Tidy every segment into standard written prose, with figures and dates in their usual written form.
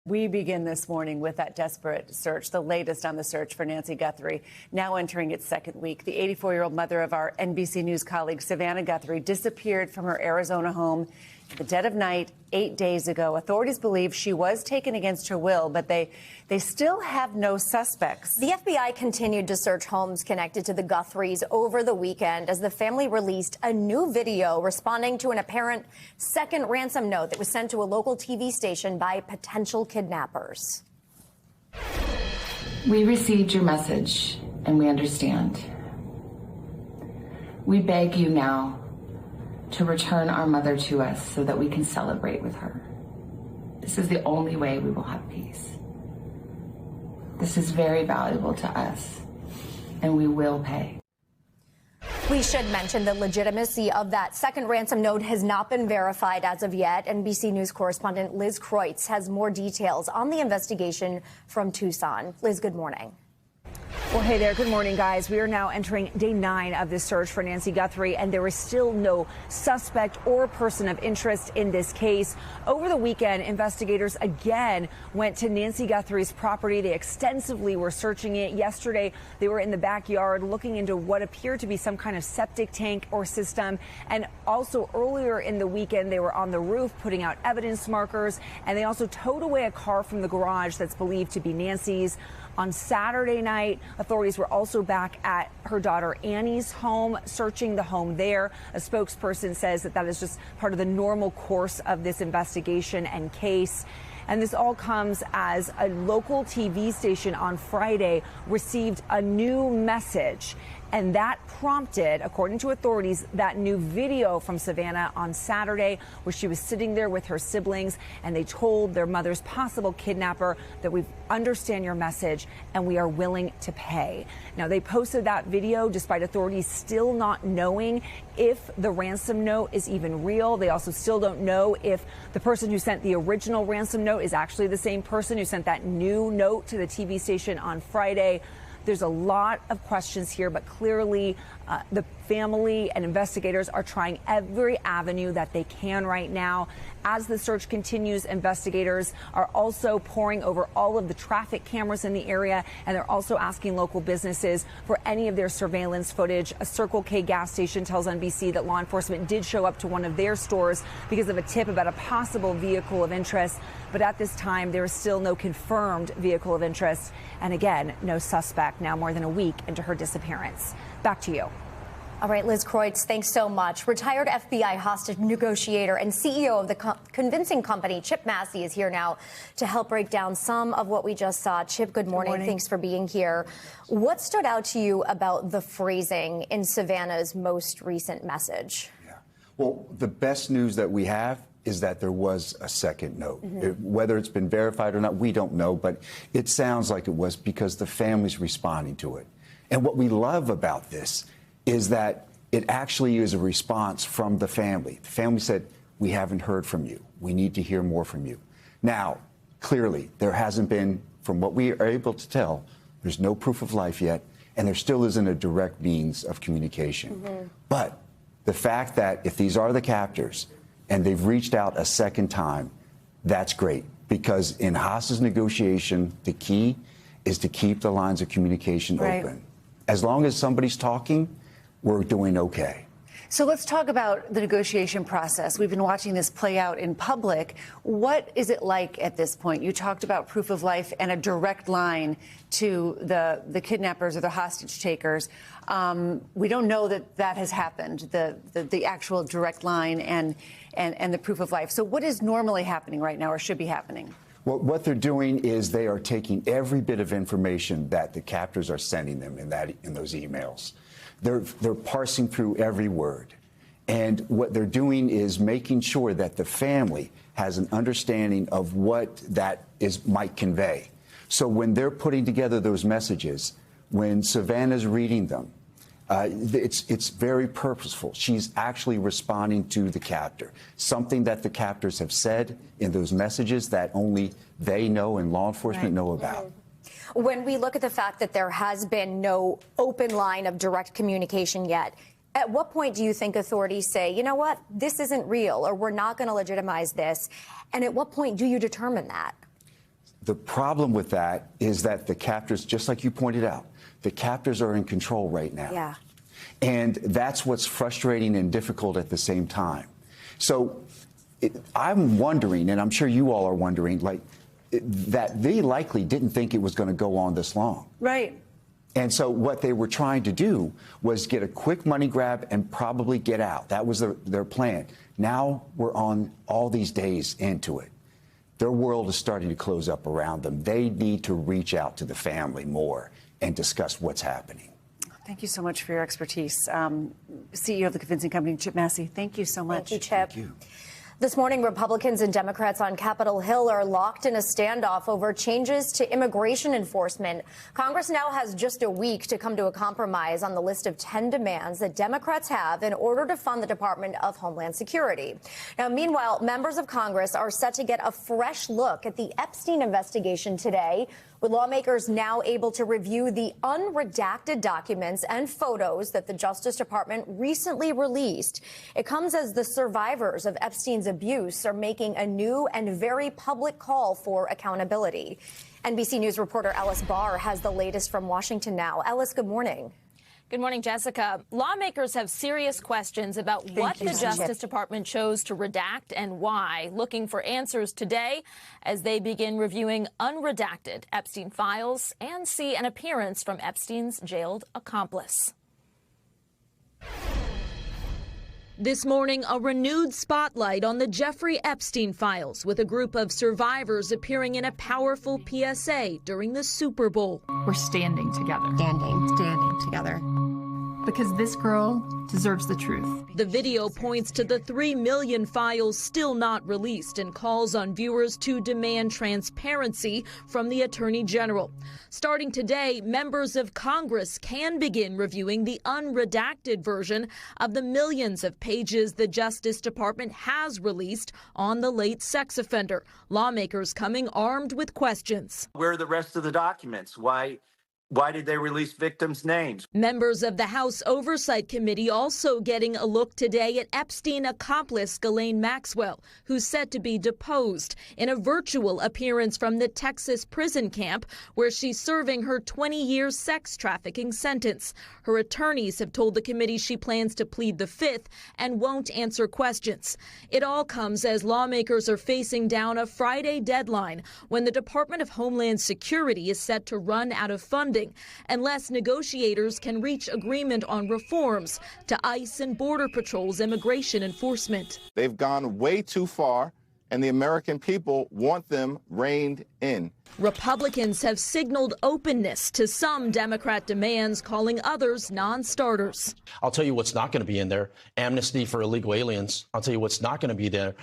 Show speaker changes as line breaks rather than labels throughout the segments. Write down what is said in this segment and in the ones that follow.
We begin this morning with that desperate search, the latest on the search for Nancy Guthrie, now entering its second week. The 84-year-old mother of our NBC News colleague, Savannah Guthrie, disappeared from her Arizona home in the dead of night 8 days ago. Authorities believe she was taken against her will, but they still have no suspects.
The FBI continued to search homes connected to the Guthries over the weekend as the family released a new video responding to an apparent second ransom note that was sent to a local TV station by potential kidnappers.
We received your message and we understand. We beg you now to return our mother to us so that we can celebrate with her. This is the only way we will have peace. This is very valuable to us, and we will pay.
We should mention the legitimacy of that second ransom note has not been verified as of yet. NBC News correspondent Liz Kreutz has more details on the investigation from Tucson. Liz, good morning.
Well, hey there. Good morning, guys. We are now entering day 9 of this search for Nancy Guthrie, and there is still no suspect or person of interest in this case. Over the weekend, investigators again went to Nancy Guthrie's property. They extensively were searching it. Yesterday, they were in the backyard looking into what appeared to be some kind of septic tank or system. And also earlier in the weekend, they were on the roof putting out evidence markers, and they also towed away a car from the garage that's believed to be Nancy's. On Saturday night, authorities were also back at her daughter Annie's home, searching the home there. A spokesperson says that is just part of the normal course of this investigation and case. And this all comes as a local TV station on Friday received a new message. And that prompted, according to authorities, that new video from Savannah on Saturday where she was sitting there with her siblings and they told their mother's possible kidnapper that we understand your message and we are willing to pay. Now, they posted that video despite authorities still not knowing if the ransom note is even real. They also still don't know if the person who sent the original ransom note is actually the same person who sent that new note to the TV station on Friday. There's a lot of questions here, but clearly the family and investigators are trying every avenue that they can right now. As the search continues, investigators are also poring over all of the traffic cameras in the area, and they're also asking local businesses for any of their surveillance footage. A Circle K gas station tells NBC that law enforcement did show up to one of their stores because of a tip about a possible vehicle of interest. But at this time, there is still no confirmed vehicle of interest. And again, no suspect now more than a week into her disappearance. Back to you.
All right, Liz Kreutz, thanks so much. Retired FBI hostage negotiator and CEO of the convincing company, Chip Massey, is here now to help break down some of what we just saw. Chip, good morning. Thanks for being here. What stood out to you about the phrasing in Savannah's most recent message?
Yeah. Well, the best news that we have is that there was a second note. Whether it's been verified or not, we don't know, but it sounds like it was because the family's responding to it. And what we love about this is that it actually is a response from the family. The family said, we haven't heard from you. We need to hear more from you. Now, clearly, there hasn't been, from what we are able to tell, there's no proof of life yet, and there still isn't a direct means of communication. But the fact that if these are the captors and they've reached out a second time, that's great. Because in hostage negotiation, the key is to keep the lines of communication open. As long as somebody's talking, we're doing okay.
So let's talk about the negotiation process. We've been watching this play out in public. What is it like at this point? You talked about proof of life and a direct line to the kidnappers or the hostage takers. We don't know that has happened, the actual direct line and the proof of life. So what is normally happening right now or should be happening?
Well, what they're doing is they are taking every bit of information that the captors are sending them in those emails. They're parsing through every word. And what they're doing is making sure that the family has an understanding of what that might convey. So when they're putting together those messages, when Savannah's reading them, it's very purposeful. She's actually responding to the captor, something that the captors have said in those messages that only they know and law enforcement know about.
When we look at the fact that there has been no open line of direct communication yet, at what point do you think authorities say, you know what, this isn't real, or we're not going to legitimize this? And at what point do you determine that?
The problem with that is that the captors, just like you pointed out, the captors are in control right now.
Yeah.
And that's what's frustrating and difficult at the same time. So I'm wondering, and I'm sure you all are wondering, that they likely didn't think it was going to go on this long.
Right.
And so what they were trying to do was get a quick money grab and probably get out. That was their plan. Now we're on all these days into it. Their world is starting to close up around them. They need to reach out to the family more and discuss what's happening.
Thank you so much for your expertise. CEO of the convincing company, Chip Massey, thank you so much.
Thank you, Chip.
Thank you.
This morning, Republicans and Democrats on Capitol Hill are locked in a standoff over changes to immigration enforcement. Congress now has just a week to come to a compromise on the list of 10 demands that Democrats have in order to fund the Department of Homeland Security. Now, meanwhile, members of Congress are set to get a fresh look at the Epstein investigation today, with lawmakers now able to review the unredacted documents and photos that the Justice Department recently released. It comes as the survivors of Epstein's abuse are making a new and very public call for accountability. NBC News reporter Ellis Barr has the latest from Washington now. Ellis, good morning.
Good morning, Jessica. Lawmakers have serious questions about what the Justice Department chose to redact and why, looking for answers today as they begin reviewing unredacted Epstein files and see an appearance from Epstein's jailed accomplice. This morning, a renewed spotlight on the Jeffrey Epstein files, with a group of survivors appearing in a powerful PSA during the Super Bowl.
We're standing together.
Standing together.
Because this girl deserves the truth.
The video points to the 3 million files still not released and calls on viewers to demand transparency from the Attorney General. Starting today, members of Congress can begin reviewing the unredacted version of the millions of pages the Justice Department has released on the late sex offender. Lawmakers coming armed with questions.
Where are the rest of the documents? Why did they release victims' names?
Members of the House Oversight Committee also getting a look today at Epstein accomplice Ghislaine Maxwell, who's set to be deposed in a virtual appearance from the Texas prison camp where she's serving her 20-year sex trafficking sentence. Her attorneys have told the committee she plans to plead the Fifth and won't answer questions. It all comes as lawmakers are facing down a Friday deadline when the Department of Homeland Security is set to run out of funding unless negotiators can reach agreement on reforms to ICE and Border Patrol's immigration enforcement.
They've gone way too far, and the American people want them reined in.
Republicans have signaled openness to some Democrat demands, calling others non-starters.
I'll tell you what's not going to be in there: amnesty for illegal aliens. I'll tell you what's not going to be there: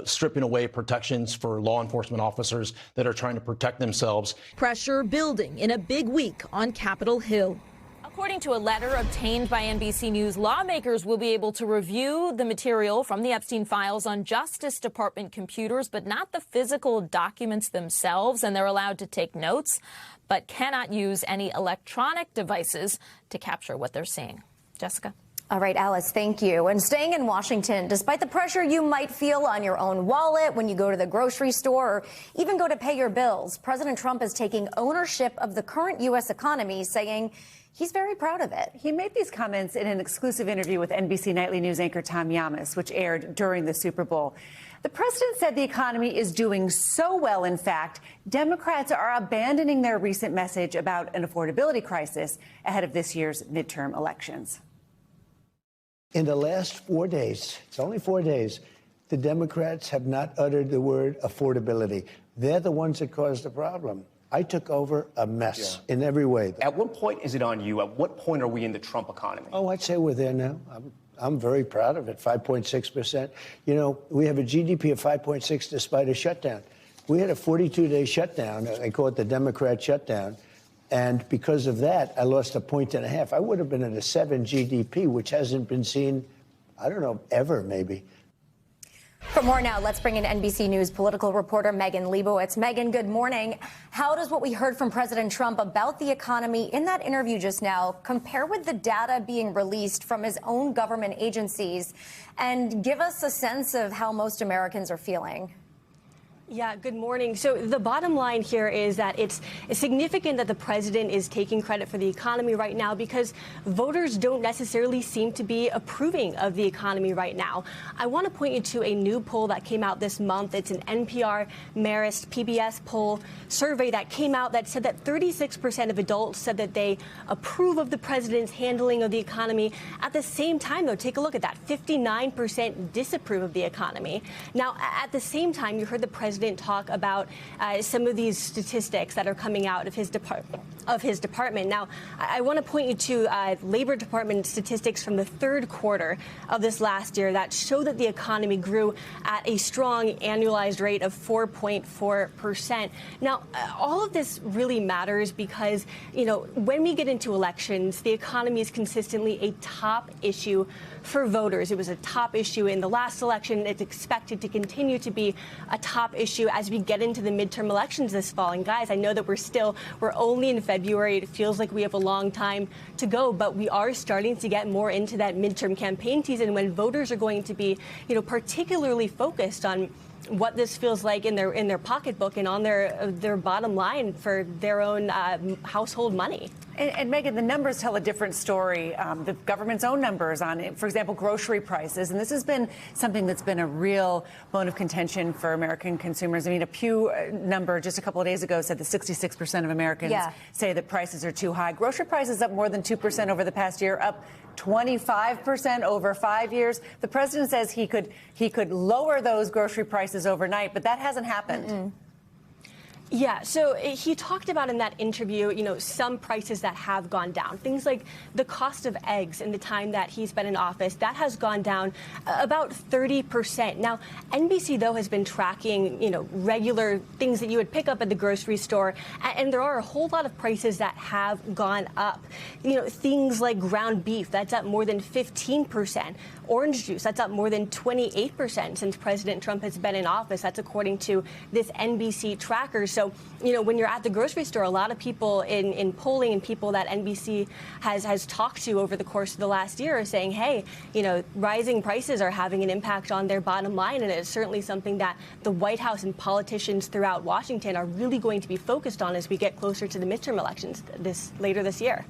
stripping away protections for law enforcement officers that are trying to protect themselves. Pressure building in a big week on Capitol Hill. According to a letter obtained by NBC News, lawmakers will be able to review the material from the Epstein files on Justice Department computers, but not the physical documents themselves, and they're allowed to take notes, but cannot use any electronic devices to capture what they're seeing. Jessica?
All right, Alice, thank you. And staying in Washington, despite the pressure you might feel on your own wallet when you go to the grocery store or even go to pay your bills, President Trump is taking ownership of the current U.S. economy, saying he's very proud of it.
He made these comments in an exclusive interview with NBC Nightly news anchor Tom Yamas, which aired during the Super Bowl. The president said the economy is doing so well, in fact, Democrats are abandoning their recent message about an affordability crisis ahead of this year's midterm elections.
In the last 4 days, it's only 4 days, the Democrats have not uttered the word affordability. They're the ones that caused the problem. I took over a mess in every way.
At what point is it on you? At what point are we in the Trump economy?
Oh, I'd say we're there now. I'm very proud of it, 5.6%. You know, we have a GDP of 5.6 despite a shutdown. We had a 42-day shutdown. They call it the Democrat shutdown. And because of that, I lost 1.5 points. I would have been at a 7 GDP, which hasn't been seen, I don't know, ever maybe.
For more now, let's bring in NBC News political reporter Megan Leibowitz. Megan, good morning. How does what we heard from President Trump about the economy in that interview just now compare with the data being released from his own government agencies, and give us a sense of how most Americans are feeling?
Yeah, good morning. So the bottom line here is that it's significant that the president is taking credit for the economy right now because voters don't necessarily seem to be approving of the economy right now. I want to point you to a new poll that came out this month. It's an NPR, Marist, PBS poll survey that came out that said that 36% of adults said that they approve of the president's handling of the economy. At the same time, though, take a look at that. 59% disapprove of the economy. Now, at the same time, you heard the president talk about some of these statistics that are coming out of his department. Now, I want to point you to Labor Department statistics from the third quarter of this last year that show that the economy grew at a strong annualized rate of 4.4%. Now, all of this really matters because, you know, when we get into elections, the economy is consistently a top issue for voters. It was a top issue in the last election. It's expected to continue to be a top issue as we get into the midterm elections this fall. And guys, I know that we're only in February. It feels like we have a long time to go, but we are starting to get more into that midterm campaign season when voters are going to be, you know, particularly focused on what this feels like in their pocketbook and on their bottom line for their own household money.
And Megan, the numbers tell a different story. The government's own numbers on, for example, grocery prices. And this has been something that's been a real bone of contention for American consumers. I mean, a Pew number just a couple of days ago said that 66% of Americans say that prices are too high. Grocery prices up more than 2% over the past year, up 25% over 5 years. The president says he could lower those grocery prices overnight, but that hasn't happened.
Yeah, so he talked about in that interview, you know, some prices that have gone down. Things like the cost of eggs in the time that he's been in office, that has gone down about 30%. Now, NBC, though, has been tracking, you know, regular things that you would pick up at the grocery store, and there are a whole lot of prices that have gone up. You know, things like ground beef, that's up more than 15%. Orange juice, that's up more than 28% since President Trump has been in office. That's according to this NBC tracker. So, you know, when you're at the grocery store, a lot of people in polling and people that NBC has talked to over the course of the last year are saying, hey, you know, rising prices are having an impact on their bottom line. And it's certainly something that the White House and politicians throughout Washington are really going to be focused on as we get closer to the midterm elections later this year.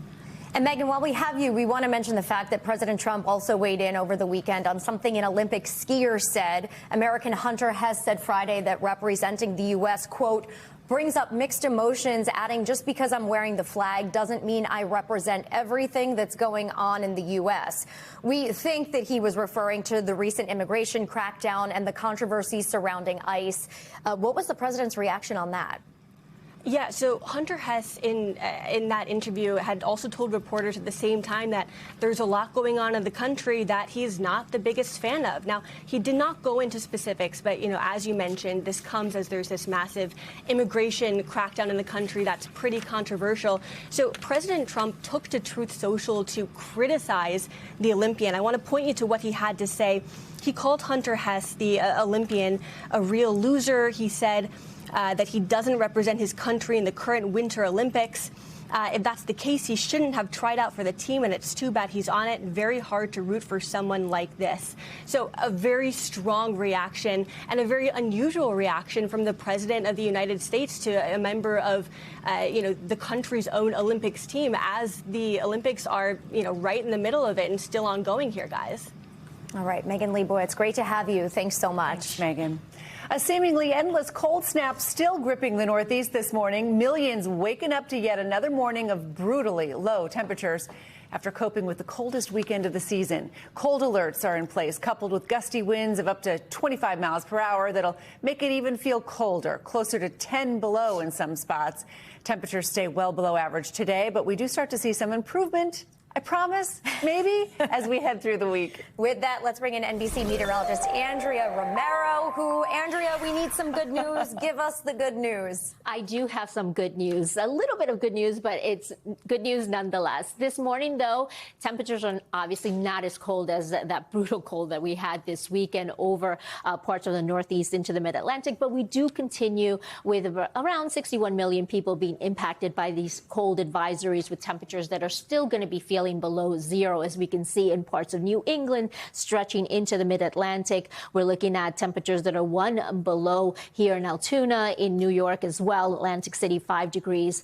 And Megan, while we have you, we want to mention the fact that President Trump also weighed in over the weekend on something an Olympic skier said. American Hunter Hess said Friday that representing the U.S., quote, brings up mixed emotions, adding, just because I'm wearing the flag doesn't mean I represent everything that's going on in the U.S. We think that he was referring to the recent immigration crackdown and the controversy surrounding ICE. What was the president's reaction on that?
Yeah, so Hunter Hess in that interview had also told reporters at the same time that there's a lot going on in the country that he's not the biggest fan of. Now, he did not go into specifics, but, you know, as you mentioned, this comes as there's this massive immigration crackdown in the country that's pretty controversial. So President Trump took to Truth Social to criticize the Olympian. I want to point you to what he had to say. He called Hunter Hess, the Olympian, a real loser. He said that he doesn't represent his country in the current Winter Olympics. If that's the case, he shouldn't have tried out for the team, and it's too bad he's on it. Very hard to root for someone like this. So a very strong reaction and a very unusual reaction from the President of the United States to a member of, you know, the country's own Olympics team, as the Olympics are, you know, right in the middle of it and still ongoing here, guys.
All right, Megan Leibowitz, it's great to have you. Thanks so much.
Thanks, Megan. A seemingly endless cold snap still gripping the Northeast this morning. Millions waking up to yet another morning of brutally low temperatures after coping with the coldest weekend of the season. Cold alerts are in place, coupled with gusty winds of up to 25 miles per hour that'll make it even feel colder, closer to 10 below in some spots. Temperatures stay well below average today, but we do start to see some improvement, I promise, maybe, as we head through the week.
With that, let's bring in NBC meteorologist Andrea Romero, Andrea, we need some good news. Give us the good news.
I do have some good news, a little bit of good news, but it's good news nonetheless. This morning, though, temperatures are obviously not as cold as that brutal cold that we had this weekend over parts of the Northeast into the Mid-Atlantic, but we do continue with around 61 million people being impacted by these cold advisories with temperatures that are still going to be feeling below zero, as we can see in parts of New England, stretching into the Mid-Atlantic. We're looking at temperatures temperatures that are 1 below here in Altoona, in New York as well. Atlantic City, 5 degrees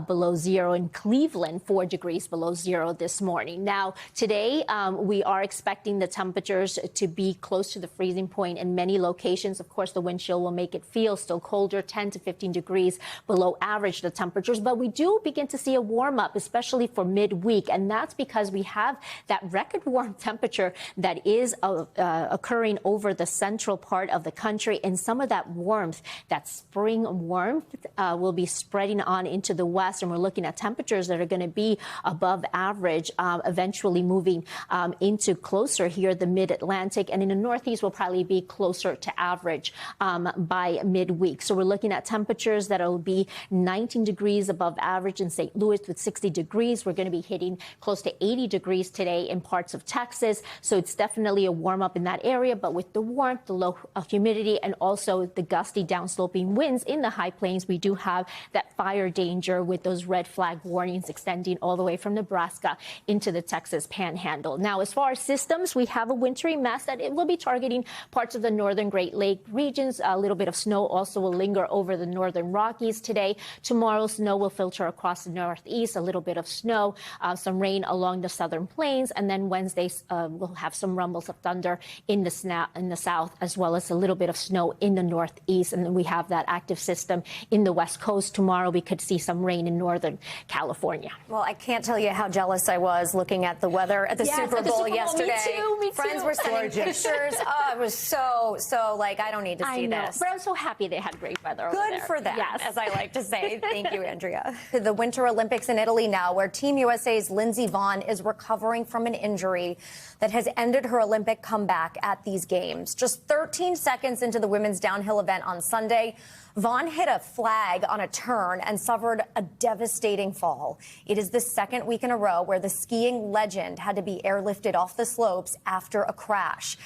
below zero. In Cleveland, 4 degrees below zero this morning. Now, today, we are expecting the temperatures to be close to the freezing point in many locations. Of course, the wind chill will make it feel still colder, 10 to 15 degrees below average the temperatures. But we do begin to see a warm up, especially for midweek. And that's because we have that record warm temperature that is occurring over the central part of the country. And some of that warmth, that spring warmth, will be spreading on into the west. And we're looking at temperatures that are going to be above average, eventually moving into closer here, the mid-Atlantic. And in the northeast will probably be closer to average by midweek. So we're looking at temperatures that will be 19 degrees above average in St. Louis with 60 degrees. We're going to be hitting close to 80 degrees today in parts of Texas. So it's definitely a warm up in that area. But with the warmth, the low humidity, and also the gusty downsloping winds in the high plains, we do have that fire danger with those red flag warnings extending all the way from Nebraska into the Texas panhandle. Now, as far as systems, we have a wintry mass that it will be targeting parts of the northern Great Lake regions. A little bit of snow also will linger over the northern Rockies today. Tomorrow, snow will filter across the northeast, a little bit of snow, some rain along the southern plains, and then Wednesday we'll have some rumbles of thunder in the south, as well as a little bit of snow in the northeast. And then we have that active system in the west coast. Tomorrow, we could see some rain in northern California.
Well, I can't tell you how jealous I was looking at the weather at the Super Bowl yesterday.
Me too.
Friends were sending pictures. Oh, it was so like, I don't need to see this.
But I'm so happy they had great weather over
Good
there.
for them,
yes,
as I like to say. Thank you, Andrea. The Winter Olympics in Italy now, where Team USA's Lindsey Vonn is recovering from an injury that has ended her Olympic comeback at these games. Just 13 seconds into the women's downhill event on Sunday, Vonn hit a flag on a turn and suffered a devastating fall. It is the second week in a row where the skiing legend had to be airlifted off the slopes after a crash.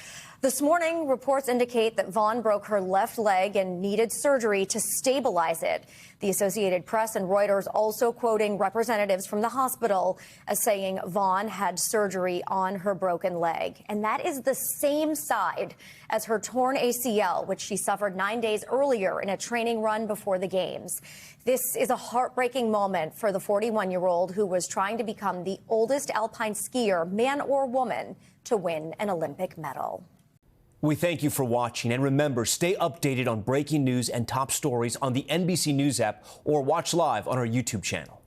This morning, reports indicate that Vonn broke her left leg and needed surgery to stabilize it. The Associated Press and Reuters also quoting representatives from the hospital as saying Vonn had surgery on her broken leg. And that is the same side as her torn ACL, which she suffered 9 days earlier in a training run before the games. This is a heartbreaking moment for the 41-year-old who was trying to become the oldest alpine skier, man or woman, to win an Olympic medal.
We thank you for watching, and remember, stay updated on breaking news and top stories on the NBC News app or watch live on our YouTube channel.